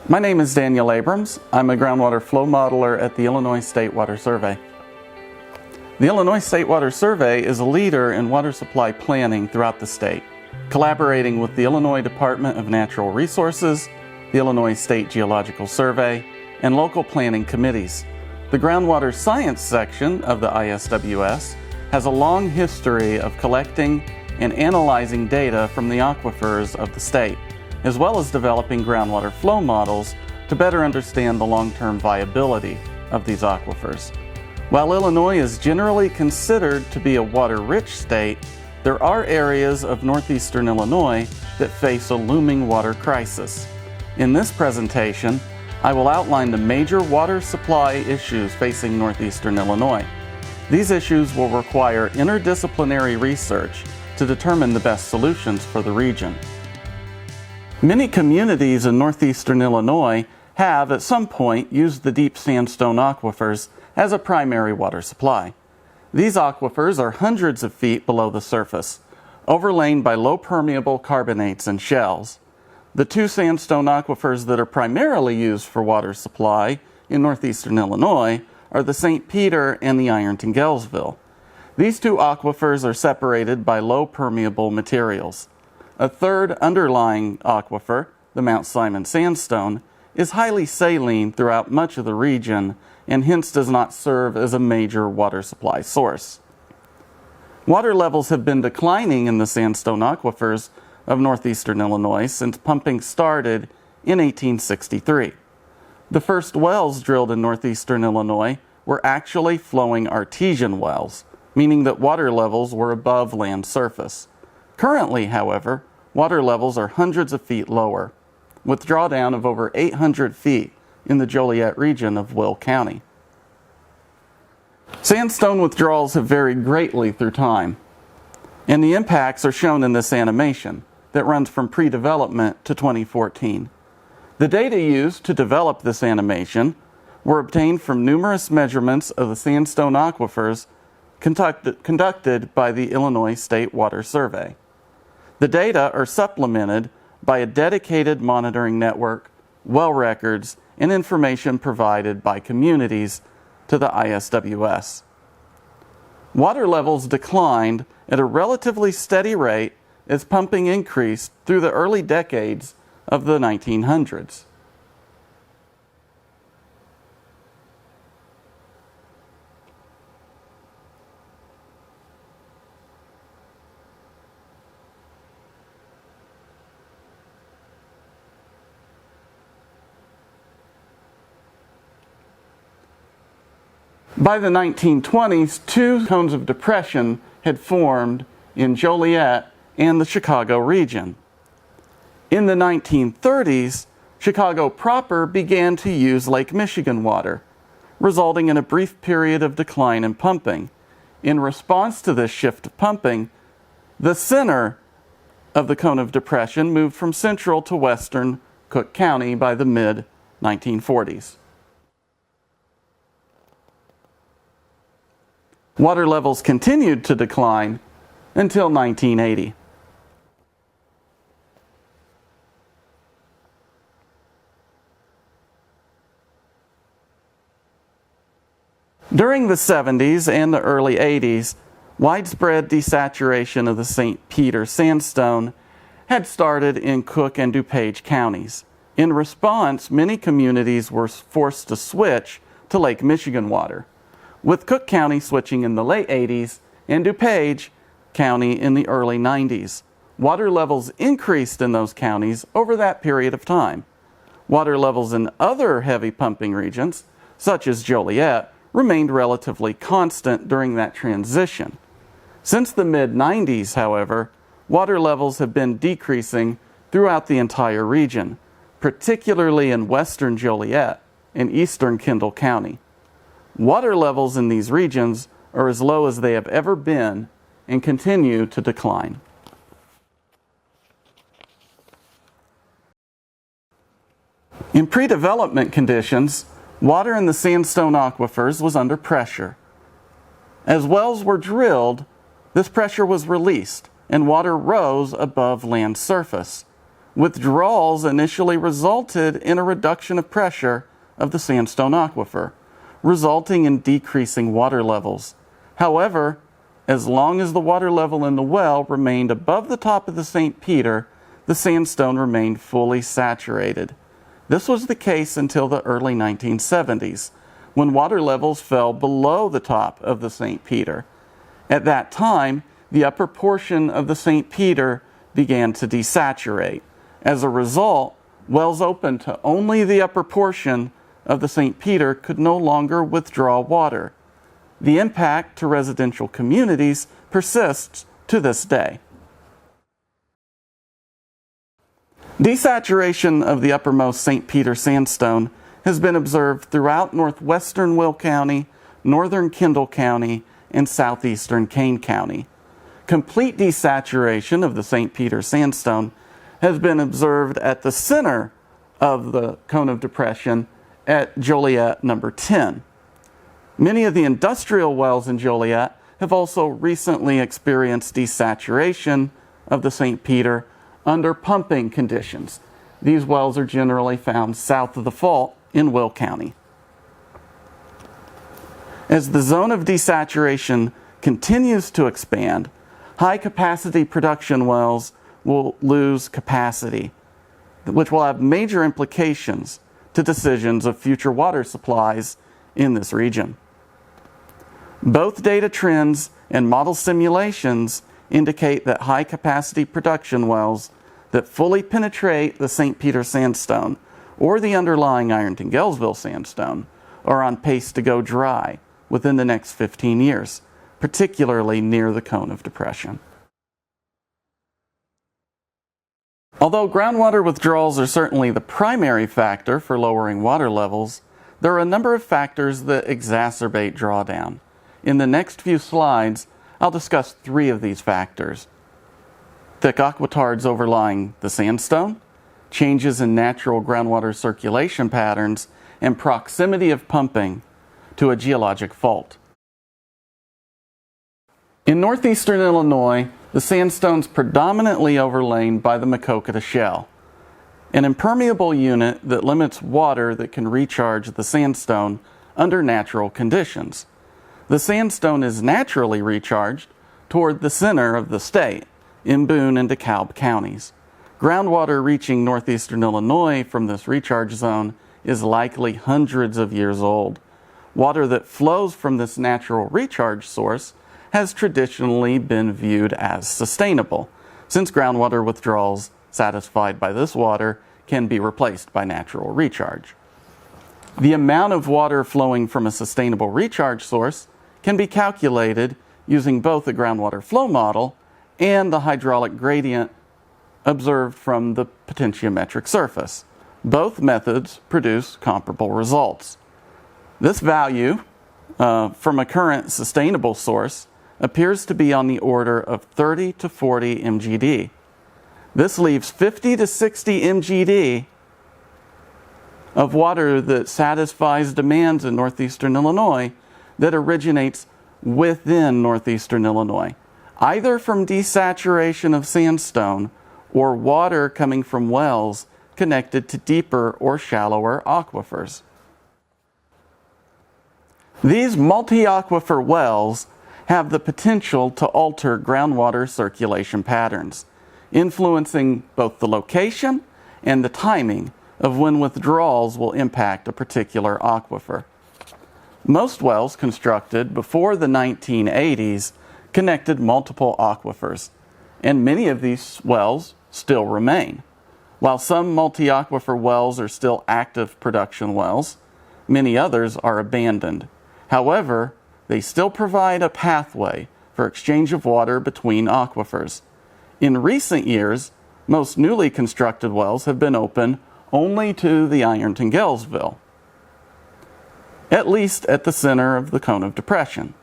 My name is Daniel Abrams. I'm a groundwater flow modeler at the Illinois State Water Survey. The Illinois State Water Survey is a leader in water supply planning throughout the state, collaborating with the Illinois Department of Natural Resources, the Illinois State Geological Survey, and local planning committees. The groundwater science section of the ISWS has a long history of collecting and analyzing data from the aquifers of the state, as well as developing groundwater flow models to better understand the long-term viability of these aquifers. While Illinois is generally considered to be a water-rich state, there are areas of northeastern Illinois that face a looming water crisis. In this presentation, I will outline the major water supply issues facing northeastern Illinois. These issues will require interdisciplinary research to determine the best solutions for the region. Many communities in northeastern Illinois have at some point used the deep sandstone aquifers as a primary water supply. These aquifers are hundreds of feet below the surface, overlain by low permeable carbonates and shells. The two sandstone aquifers that are primarily used for water supply in northeastern Illinois are the St. Peter and the Ironton-Gellsville. These two aquifers are separated by low permeable materials. A third underlying aquifer, the Mount Simon sandstone, is highly saline throughout much of the region and hence does not serve as a major water supply source. Water levels have been declining in the sandstone aquifers of northeastern Illinois since pumping started in 1863. The first wells drilled in northeastern Illinois were actually flowing artesian wells, meaning that water levels were above land surface. Currently, however, water levels are hundreds of feet lower, with drawdown of over 800 feet in the Joliet region of Will County. Sandstone withdrawals have varied greatly through time, and the impacts are shown in this animation that runs from pre-development to 2014. The data used to develop this animation were obtained from numerous measurements of the sandstone aquifers conducted by the Illinois State Water Survey. The data are supplemented by a dedicated monitoring network, well records, and information provided by communities to the ISWS. Water levels declined at a relatively steady rate as pumping increased through the early decades of the 1900s. By the 1920s, two cones of depression had formed in Joliet and the Chicago region. In the 1930s, Chicago proper began to use Lake Michigan water, resulting in a brief period of decline in pumping. In response to this shift of pumping, the center of the cone of depression moved from central to western Cook County by the mid-1940s. Water levels continued to decline until 1980. During the 70s and the early 80s, widespread desaturation of the St. Peter sandstone had started in Cook and DuPage counties. In response, many communities were forced to switch to Lake Michigan water, with Cook County switching in the late 80s and DuPage County in the early 90s. Water levels increased in those counties over that period of time. Water levels in other heavy pumping regions, such as Joliet, remained relatively constant during that transition. Since the mid-90s, however, water levels have been decreasing throughout the entire region, particularly in western Joliet and eastern Kendall County. Water levels in these regions are as low as they have ever been and continue to decline. In pre-development conditions, water in the sandstone aquifers was under pressure. As wells were drilled, this pressure was released and water rose above land surface. Withdrawals initially resulted in a reduction of pressure of the sandstone aquifer, resulting in decreasing water levels. However, as long as the water level in the well remained above the top of the St. Peter, the sandstone remained fully saturated. This was the case until the early 1970s, when water levels fell below the top of the St. Peter. At that time, the upper portion of the St. Peter began to desaturate. As a result, wells open to only the upper portion of the St. Peter could no longer withdraw water. The impact to residential communities persists to this day. Desaturation of the uppermost St. Peter sandstone has been observed throughout northwestern Will County, northern Kendall County, and southeastern Kane County. Complete desaturation of the St. Peter sandstone has been observed at the center of the cone of depression at Joliet number 10. Many of the industrial wells in Joliet have also recently experienced desaturation of the St. Peter under pumping conditions. These wells are generally found south of the fault in Will County. As the zone of desaturation continues to expand, high-capacity production wells will lose capacity, which will have major implications to decisions of future water supplies in this region. Both data trends and model simulations indicate that high-capacity production wells that fully penetrate the St. Peter sandstone or the underlying Ironton-Gellsville sandstone are on pace to go dry within the next 15 years, particularly near the cone of depression. Although groundwater withdrawals are certainly the primary factor for lowering water levels, there are a number of factors that exacerbate drawdown. In the next few slides, I'll discuss 3 of these factors: thick aquitards overlying the sandstone, changes in natural groundwater circulation patterns, and proximity of pumping to a geologic fault. In northeastern Illinois, the sandstone's predominantly overlain by the Maquoketa Shale, an impermeable unit that limits water that can recharge the sandstone under natural conditions. The sandstone is naturally recharged toward the center of the state, in Boone and DeKalb counties. Groundwater reaching northeastern Illinois from this recharge zone is likely hundreds of years old. Water that flows from this natural recharge source has traditionally been viewed as sustainable, since groundwater withdrawals satisfied by this water can be replaced by natural recharge. The amount of water flowing from a sustainable recharge source can be calculated using both the groundwater flow model and the hydraulic gradient observed from the potentiometric surface. Both methods produce comparable results. This value from a current sustainable source appears to be on the order of 30 to 40 MGD. This leaves 50 to 60 MGD of water that satisfies demands in northeastern Illinois that originates within northeastern Illinois, either from desaturation of sandstone or water coming from wells connected to deeper or shallower aquifers. These multi-aquifer wells have the potential to alter groundwater circulation patterns, influencing both the location and the timing of when withdrawals will impact a particular aquifer. Most wells constructed before the 1980s connected multiple aquifers, and many of these wells still remain. While some multi-aquifer wells are still active production wells, many others are abandoned. However, they still provide a pathway for exchange of water between aquifers. In recent years, most newly constructed wells have been open only to the Ironton-Gellsville, at least at the center of the cone of depression.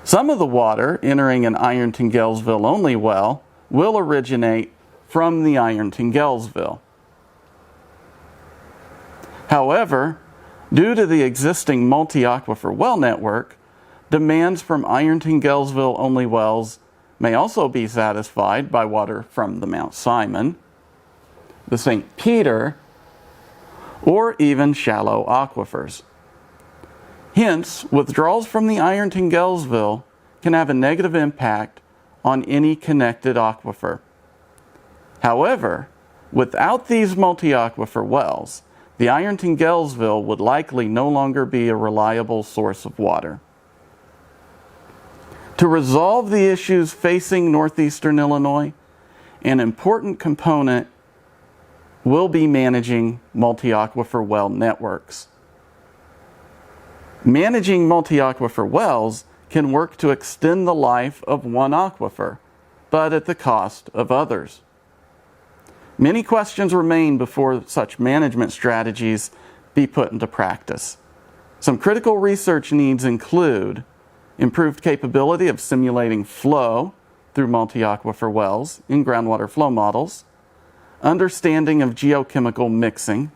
Some of the water entering an Ironton-Gellsville only well will originate from the Ironton-Gellsville. However, due to the existing multi-aquifer well network, demands from Ironton-Gellsville only wells may also be satisfied by water from the Mount Simon, the St. Peter, or even shallow aquifers. Hence, withdrawals from the Ironton-Gellsville can have a negative impact on any connected aquifer. However, without these multi-aquifer wells, the Ironton-Gellsville would likely no longer be a reliable source of water. To resolve the issues facing northeastern Illinois, an important component will be managing multi-aquifer well networks. Managing multi-aquifer wells can work to extend the life of one aquifer, but at the cost of others. Many questions remain before such management strategies be put into practice. Some critical research needs include improved capability of simulating flow through multi-aquifer wells in groundwater flow models, understanding of geochemical mixing,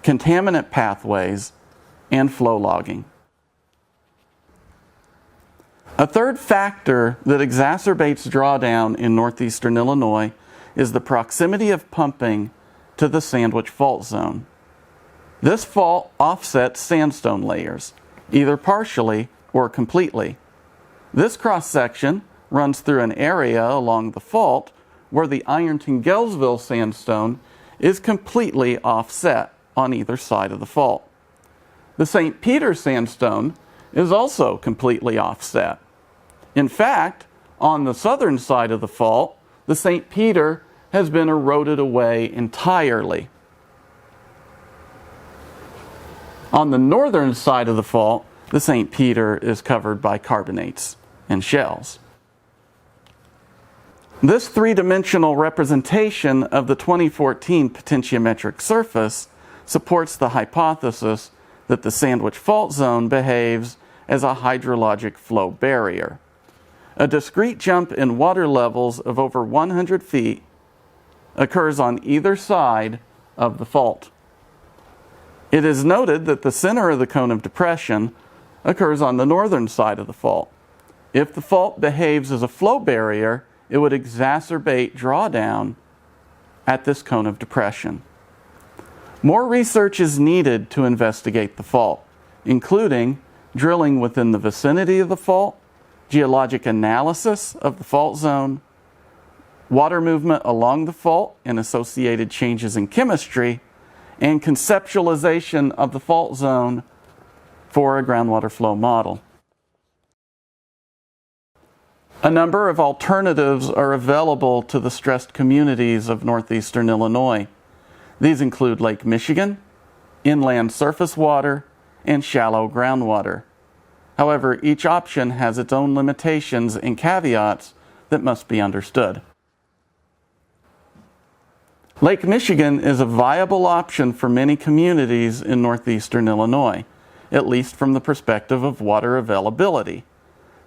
contaminant pathways, and flow logging. A third factor that exacerbates drawdown in northeastern Illinois is the proximity of pumping to the Sandwich Fault Zone. This fault offsets sandstone layers, either partially or completely. This cross-section runs through an area along the fault where the Ironton-Gellsville sandstone is completely offset on either side of the fault. The St. Peter sandstone is also completely offset. In fact, on the southern side of the fault, the St. Peter has been eroded away entirely. On the northern side of the fault, the St. Peter is covered by carbonates and shells. This three-dimensional representation of the 2014 potentiometric surface supports the hypothesis that the Sandwich Fault Zone behaves as a hydrologic flow barrier. A discrete jump in water levels of over 100 feet occurs on either side of the fault. It is noted that the center of the cone of depression occurs on the northern side of the fault. If the fault behaves as a flow barrier, it would exacerbate drawdown at this cone of depression. More research is needed to investigate the fault, including drilling within the vicinity of the fault, geologic analysis of the fault zone, water movement along the fault and associated changes in chemistry, and conceptualization of the fault zone for a groundwater flow model. A number of alternatives are available to the stressed communities of northeastern Illinois. These include Lake Michigan, inland surface water, and shallow groundwater. However, each option has its own limitations and caveats that must be understood. Lake Michigan is a viable option for many communities in northeastern Illinois, at least from the perspective of water availability.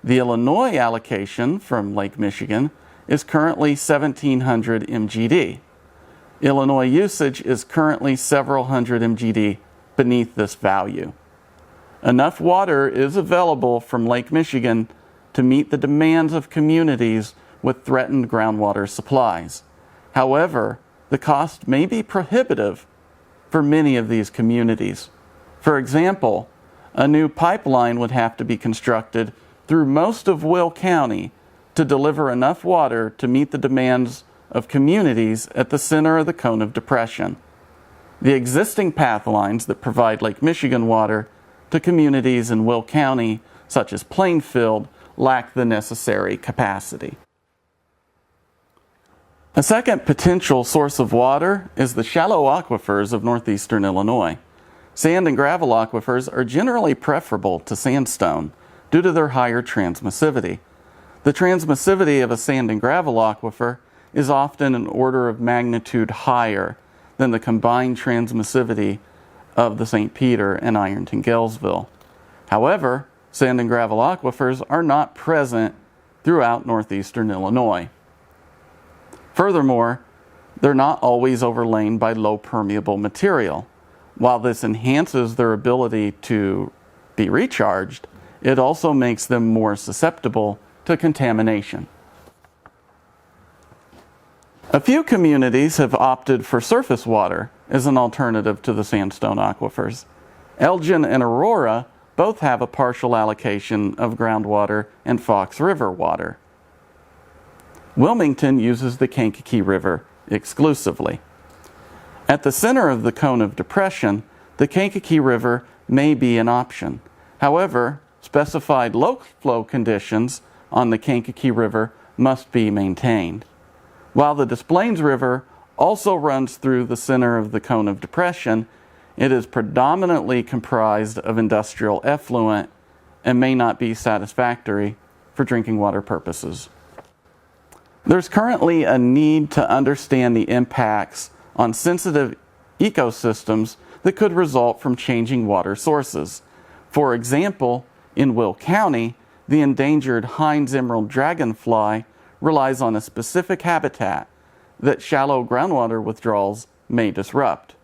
The Illinois allocation from Lake Michigan is currently 1,700 MGD. Illinois usage is currently several hundred MGD beneath this value. Enough water is available from Lake Michigan to meet the demands of communities with threatened groundwater supplies. However, the cost may be prohibitive for many of these communities. For example, a new pipeline would have to be constructed through most of Will County to deliver enough water to meet the demands of communities at the center of the cone of depression. The existing path lines that provide Lake Michigan water to communities in Will County, such as Plainfield, lack the necessary capacity. A second potential source of water is the shallow aquifers of northeastern Illinois. Sand and gravel aquifers are generally preferable to sandstone due to their higher transmissivity. The transmissivity of a sand and gravel aquifer is often an order of magnitude higher than the combined transmissivity of the St. Peter and Ironton-Gellsville. However, sand and gravel aquifers are not present throughout northeastern Illinois. Furthermore, they're not always overlain by low permeable material. While this enhances their ability to be recharged, it also makes them more susceptible to contamination. A few communities have opted for surface water as an alternative to the sandstone aquifers. Elgin and Aurora both have a partial allocation of groundwater and Fox River water. Wilmington uses the Kankakee River exclusively. At the center of the cone of depression, the Kankakee River may be an option. However, specified low flow conditions on the Kankakee River must be maintained. While the Des Plaines River also runs through the center of the cone of depression, it is predominantly comprised of industrial effluent and may not be satisfactory for drinking water purposes. There's currently a need to understand the impacts on sensitive ecosystems that could result from changing water sources. For example, in Will County, the endangered Hines emerald dragonfly relies on a specific habitat that shallow groundwater withdrawals may disrupt.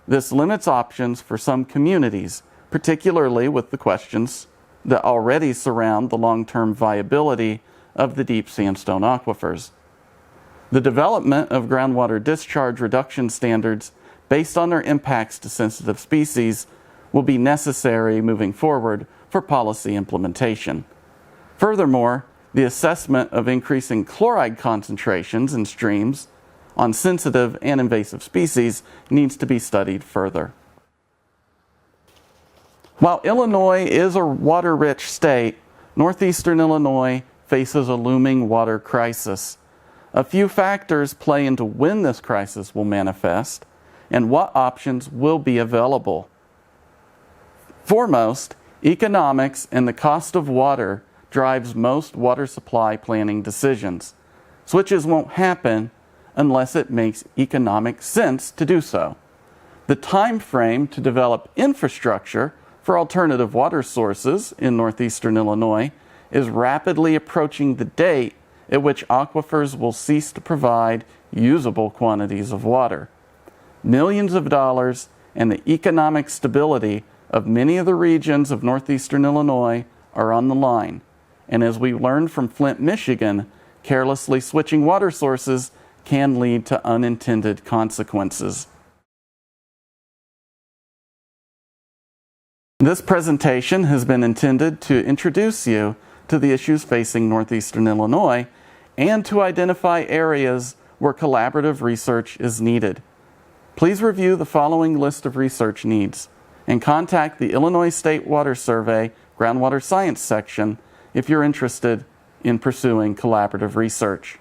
This limits options for some communities, particularly with the questions that already surround the long-term viability of the deep sandstone aquifers. The development of groundwater discharge reduction standards based on their impacts to sensitive species will be necessary moving forward for policy implementation. Furthermore, the assessment of increasing chloride concentrations in streams on sensitive and invasive species needs to be studied further. While Illinois is a water-rich state, northeastern Illinois faces a looming water crisis. A few factors play into when this crisis will manifest and what options will be available. Foremost, economics and the cost of water drives most water supply planning decisions. Switches won't happen unless it makes economic sense to do so. The time frame to develop infrastructure for alternative water sources in northeastern Illinois is rapidly approaching the date at which aquifers will cease to provide usable quantities of water. Millions of dollars and the economic stability of many of the regions of northeastern Illinois are on the line. And as we learned from Flint, Michigan, carelessly switching water sources can lead to unintended consequences. This presentation has been intended to introduce you to the issues facing northeastern Illinois and to identify areas where collaborative research is needed. Please review the following list of research needs and contact the Illinois State Water Survey Groundwater Science section if you're interested in pursuing collaborative research.